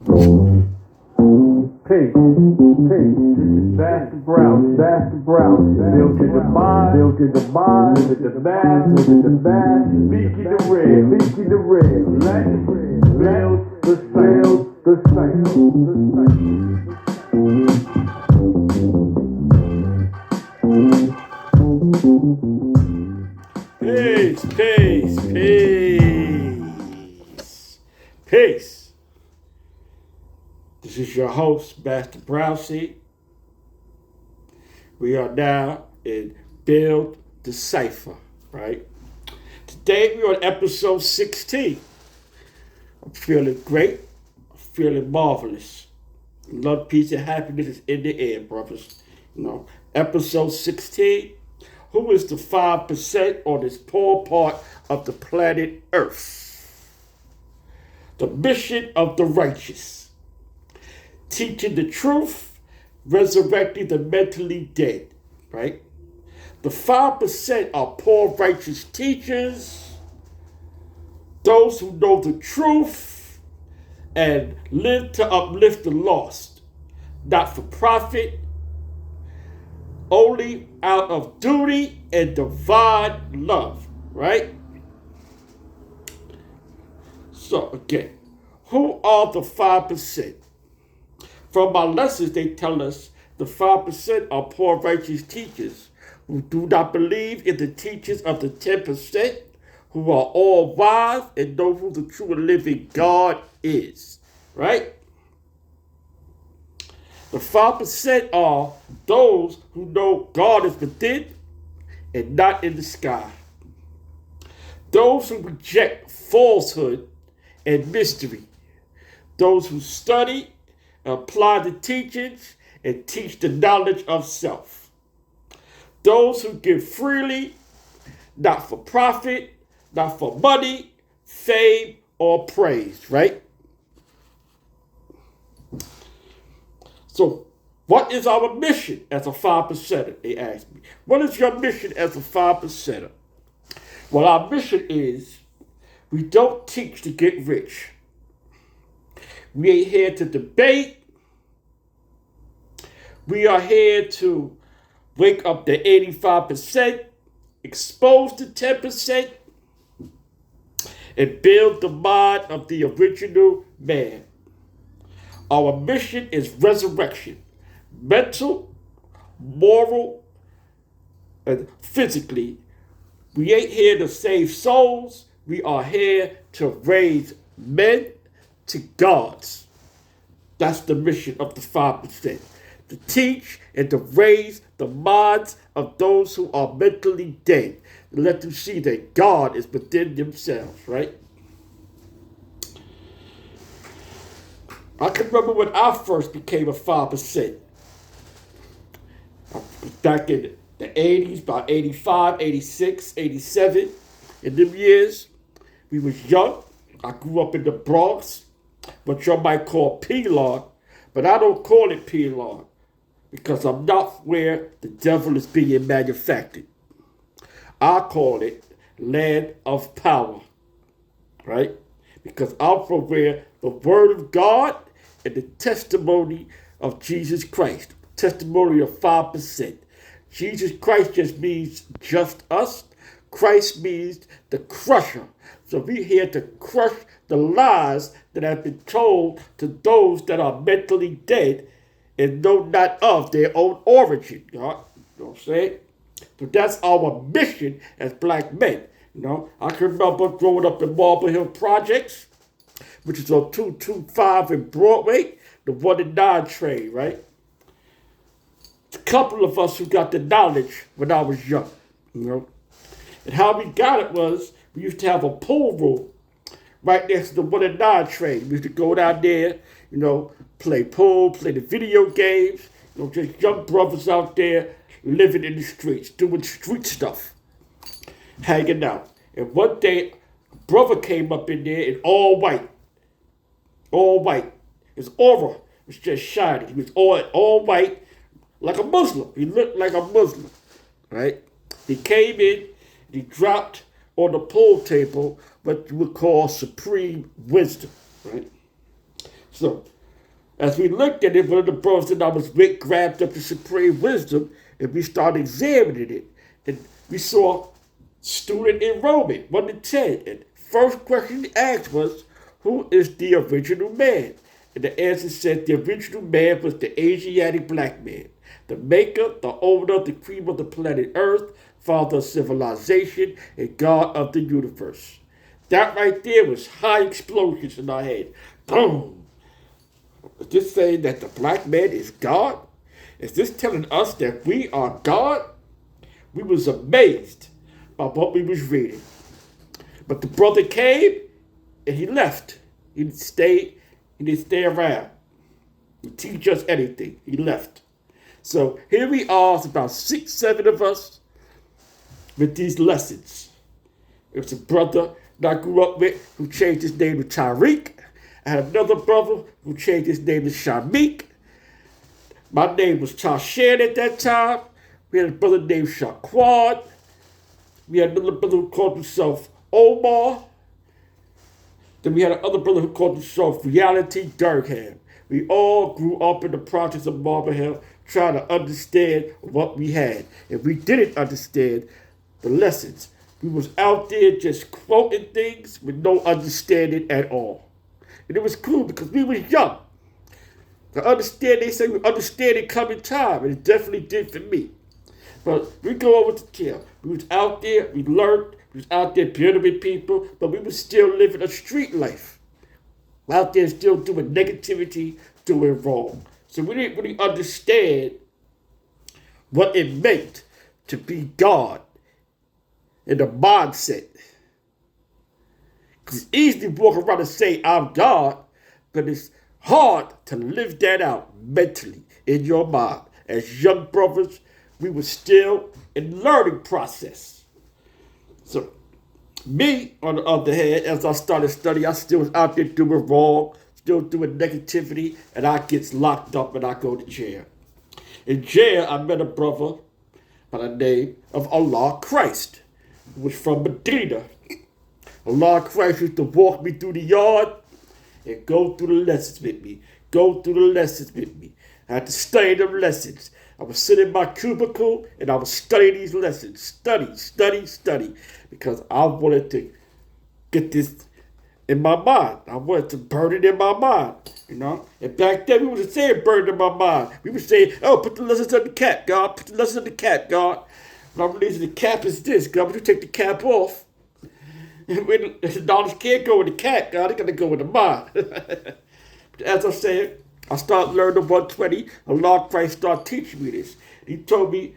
Peace. That's the brown. Built in the mind. Look at the man. Leaky the red. Let build the cycle. Peace. This is your host, Master Browsey. We are now in Build the Cipher, right? Today we're on episode 16. I'm feeling great. I'm feeling marvelous. Love, peace, and happiness is in the air, brothers. Episode 16. Who is the 5% on this poor part of the planet Earth? The mission of the righteous. Teaching the truth, resurrecting the mentally dead, right? The 5% are poor righteous teachers, those who know the truth and live to uplift the lost, not for profit, only out of duty and divine love, right? So again, who are the 5%? From our lessons, they tell us the 5% are poor righteous teachers who do not believe in the teachings of the 10%, who are all wise and know who the true and living God is, right? The 5% are those who know God is within and not in the sky. Those who reject falsehood and mystery. Those who study, apply the teachings, and teach the knowledge of self. Those who give freely, not for profit, not for money, fame, or praise, right? So, what is our mission as a 5%er? They ask me. What is your mission as a 5%er? Well, our mission is we don't teach to get rich. We ain't here to debate. We are here to wake up the 85%, expose the 10%, and build the mind of the original man. Our mission is resurrection, mental, moral, and physically. We ain't here to save souls. We are here to raise men to gods. That's the mission of the 5%. To teach and to raise the minds of those who are mentally dead. To let them see that God is within themselves, right? I can remember when I first became a 5%. Back in the 80s, about 85, 86, 87. In them years, we was young. I grew up in the Bronx, what you might call P-Lawn, but I don't call it P-Lawn because I'm not where the devil is being manufactured. I call it land of power, right? Because I'm from where the word of God and the testimony of Jesus Christ, testimony of 5%. Jesus Christ just means just us. Christ means the crusher. So we're here to crush the lies that have been told to those that are mentally dead and know not of their own origin. You know what I'm saying? So that's our mission as black men. I can remember growing up in Marble Hill Projects, which is on 225 in Broadway, the 1 and 9 train, right? A couple of us who got the knowledge when I was young, And how we got it was we used to have a pool room right next to the 1 and 9 train. We used to go down there, play pool, play the video games, just young brothers out there living in the streets, doing street stuff, hanging out. And one day, a brother came up in there in all white. His aura was just shining. He was all white, like a Muslim. He looked like a Muslim, right? He came in, he dropped on the pool table what you would call supreme wisdom, right? So, as we looked at it, one of the brothers that I was with grabbed up the Supreme Wisdom and we started examining it. And we saw student enrollment, 1 to 10. And first question he asked was, who is the original man? And the answer said the original man was the Asiatic black man, the maker, the owner, the cream of the planet Earth, father of civilization, and God of the universe. That right there was high explosions in our head. Boom! Is this saying that the black man is God? Is this telling us that we are God? We was amazed by what we was reading. But the brother came and he left. He didn't stay around to teach us anything. He left. So here we are, it's about 6, 7 of us with these lessons. It was a brother that I grew up with who changed his name to Tariq. I had another brother who changed his name to Shamik. My name was Tashan at that time. We had a brother named Shaquad. We had another brother who called himself Omar. Then we had another brother who called himself Reality Durham. We all grew up in the projects of Marble Hill trying to understand what we had. If we didn't understand the lessons, we was out there just quoting things with no understanding at all. And it was cool because we was young. To understand, they say we understand it coming time, and it definitely did for me. But we go over to jail. We was out there, we learned, we was out there building with people, but we was still living a street life. Out there still doing negativity, doing wrong. So we didn't really understand what it meant to be God in the mindset. Because it's easy to walk around and say, I'm God, but it's hard to live that out mentally in your mind. As young brothers, we were still in learning process. So me, on the other hand, as I started studying, I still was out there doing wrong, still doing negativity, and I gets locked up and I go to jail. In jail, I met a brother by the name of Allah Christ, who was from Medina. Allah Christ used to walk me through the yard and go through the lessons with me. I had to study them lessons. I would sit in my cubicle and I would study these lessons. Study. Because I wanted to get this in my mind. I wanted to burn it in my mind, you know. And back then we wasn't saying burn it in my mind. We would say, oh, put the lessons on the cap, God. Put the lessons on the cap, God. When I'm releasing the cap is this, God. But you take the cap off. And when the dollars can't go with the cap, God, they gotta go with the mind. But as I said, I started learning 120. Allah Christ started teaching me this. He told me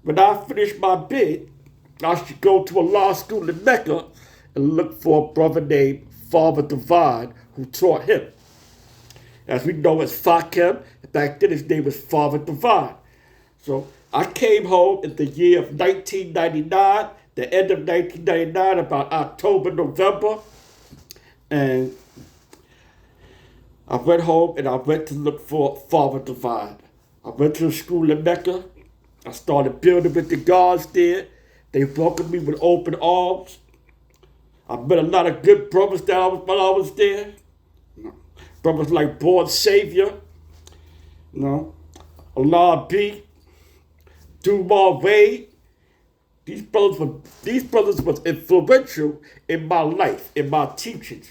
when I finished my bid, I should go to a law school in Mecca and look for a brother named Father Divine who taught him. As we know as Fakim, back then his name was Father Divine. So I came home in the year of 1999, the end of 1999, about October, November, and I went home and I went to look for Father Divine. I went to the school in Mecca. I started building with the guards there. They welcomed me with open arms. I met a lot of good brothers while I was there. Brothers like Born Savior, Allah B, Dumar Wade. These brothers was influential in my life, in my teachings,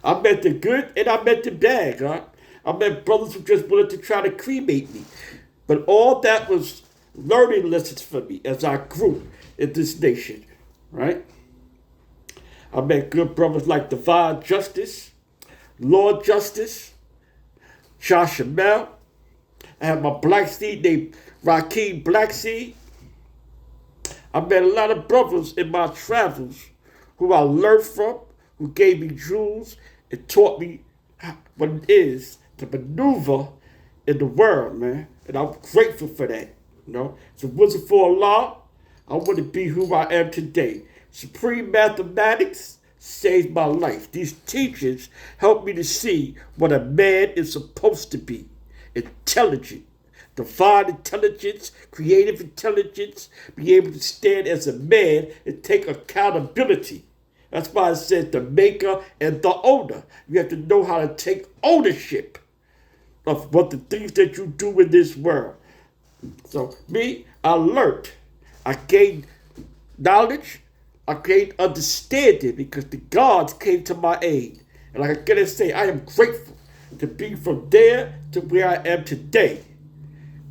I met the good and I met the bad, right? I met brothers who just wanted to try to cremate me. But all that was learning lessons for me as I grew in this nation, right? I met good brothers like Divine Justice, Lord Justice, Josh Shamel. I had my black seed named Rakeem Blackseed. I met a lot of brothers in my travels who I learned from, who gave me jewels and taught me what it is to maneuver in the world, man. And I'm grateful for that, So if it wasn't for Allah, I wouldn't be who I am today. Supreme mathematics saved my life. These teachers helped me to see what a man is supposed to be. Intelligent, divine intelligence, creative intelligence, be able to stand as a man and take accountability That's why I said the maker and the owner. You have to know how to take ownership of what the things that you do in this world. So me, I learned. I gained knowledge. I gained understanding because the gods came to my aid. And like I gotta say, I am grateful to be from there to where I am today.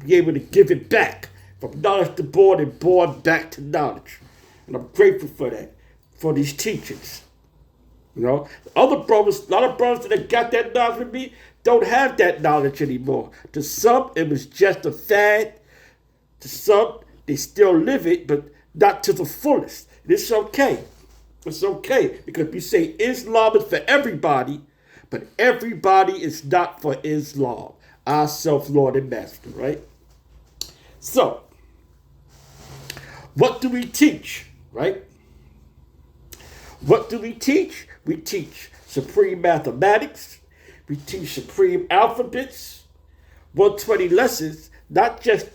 Be able to give it back from knowledge to born and born back to knowledge. And I'm grateful for that, for these teachings. You know, other brothers, a lot of brothers that got that knowledge with me don't have that knowledge anymore. To some, it was just a fad. To some, they still live it, but not to the fullest. It's okay. It's okay because we say Islam is for everybody, but everybody is not for Islam. Our self-Lord and Master, right? So, what do we teach, right? What do we teach? We teach supreme mathematics. We teach supreme alphabets. 120 lessons, not just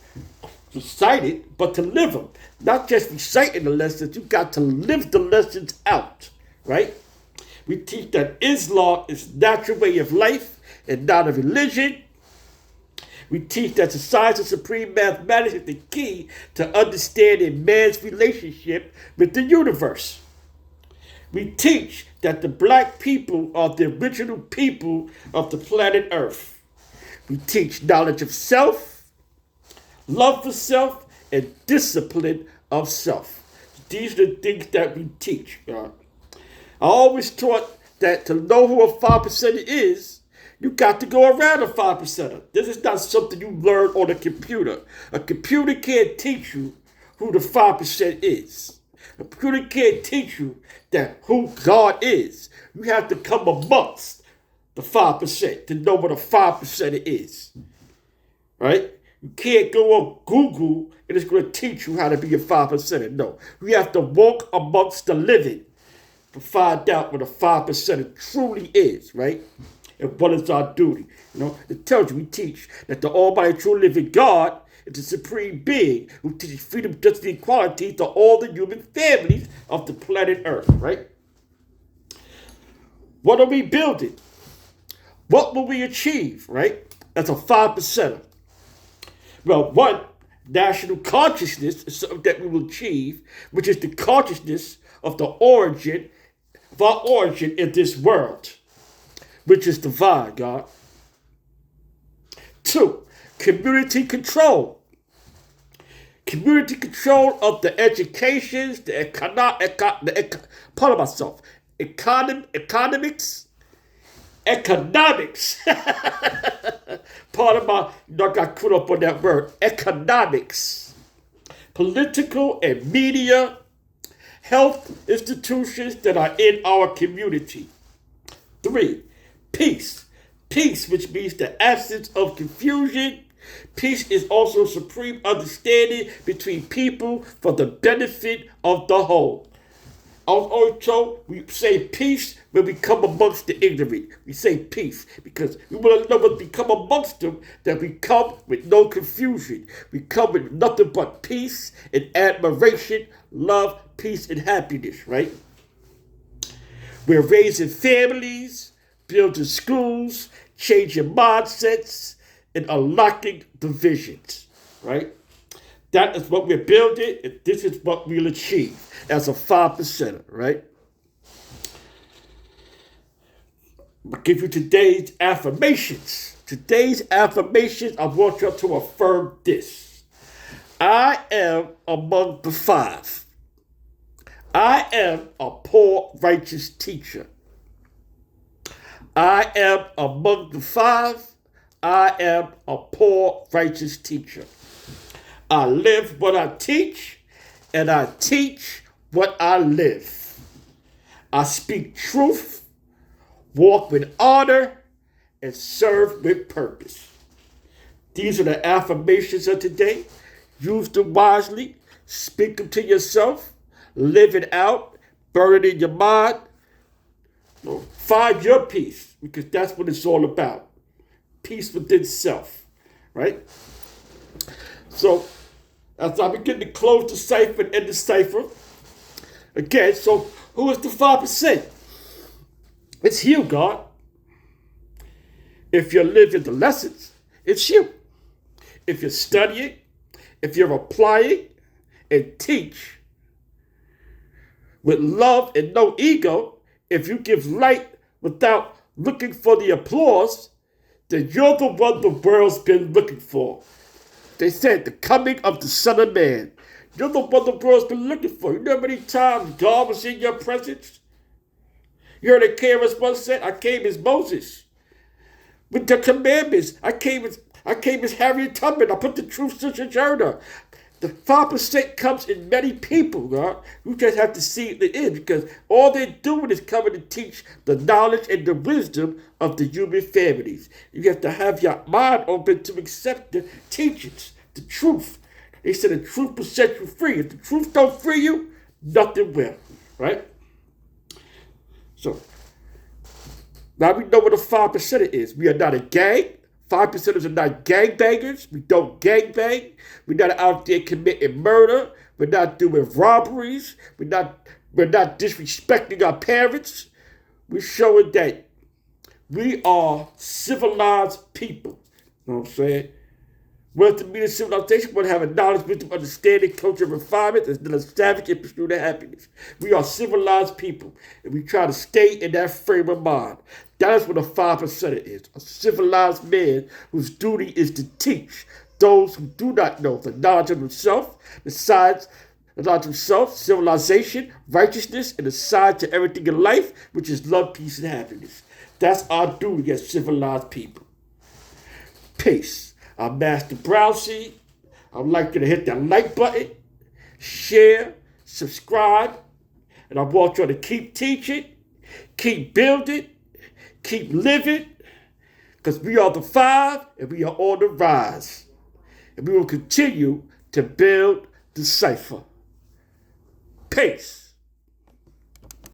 recite it, but to live them. Not just reciting the lessons, you got to live the lessons out, right? We teach that Islam is a natural way of life and not a religion. We teach that the science of supreme mathematics is the key to understanding man's relationship with the universe. We teach that the black people are the original people of the planet Earth. We teach knowledge of self, love for self, and discipline of self. These are the things that we teach. I always taught that to know who a 5% is, you got to go around a 5%. This is not something you learn on a computer. A computer can't teach you who the 5% is. A computer can't teach you that who God is. You have to come amongst the 5% to know what a 5% is. Right? You can't go on Google and it's going to teach you how to be a 5%. No. We have to walk amongst the living to find out what a 5% truly is, right? And what is our duty. You know, it tells you, we teach that the Almighty true living God is the supreme being who teaches freedom, justice, and equality to all the human families of the planet Earth, right? What are we building? What will we achieve, right? That's a 5%. Well, one, national consciousness is something that we will achieve, which is the consciousness of the origin, of our origin in this world, which is divine, God. 2, community control. Community control of the educations, economics. Part of my, I got caught up on that word, economics. Political and media, health institutions that are in our community. 3, peace. Peace, which means the absence of confusion. Peace is also supreme understanding between people for the benefit of the whole. Also, we say peace when we come amongst the ignorant. We say peace because we want to know when we come amongst them that we come with no confusion. We come with nothing but peace and admiration, love, peace, and happiness, right? We're raising families, building schools, changing mindsets, and unlocking the visions, right? That is what we're building, and this is what we'll achieve as a 5%, right? I'll give you today's affirmations. Today's affirmations, I want you to affirm this. I am among the 5. I am a poor, righteous teacher. I am among the 5. I am a poor, righteous teacher. I live what I teach, and I teach what I live. I speak truth, walk with honor, and serve with purpose. These are the affirmations of today. Use them wisely. Speak them to yourself. Live it out. Burn it in your mind. Find your peace, because that's what it's all about. Peace within self, right? So, as I begin to close the cipher and end the cipher, Again, so who is the 5%? It's you, God. If you're living the lessons, it's you. If you're studying, if you're applying and teach with love and no ego, if you give light without looking for the applause, then you're the one the world's been looking for. They said the coming of the Son of Man. You're the one the world's been looking for. You know how many times God was in your presence? You heard the Kairos once said, I came as Moses with the commandments. I came as Harriet Tubman. I put the truth to Sojourner. The 5% comes in many people, God. You just have to see it in because all they're doing is coming to teach the knowledge and the wisdom of the human families. You have to have your mind open to accept the teachings, the truth. They said the truth will set you free. If the truth don't free you, nothing will, right? So, now we know what a 5% is. We are not a gang. 5%ers are not gangbangers. We don't gangbang. We're not out there committing murder. We're not doing robberies. We're not disrespecting our parents. We're showing that we are civilized people. You know what I'm saying? We're to mean a civilization, we're to have a knowledge, wisdom, understanding, culture, refinement, as a savage in pursuit of happiness. We are civilized people, and we try to stay in that frame of mind. That is what a 5% is. A civilized man whose duty is to teach those who do not know the knowledge of himself, the knowledge of himself, civilization, righteousness, and the side to everything in life, which is love, peace, and happiness. That's our duty as civilized people. Peace. I'm Master Browsy. I'd like you to hit that like button, share, subscribe, and I want you to keep teaching, keep building, keep living, because we are the 5 and we are on the rise. And we will continue to build the cipher. Peace.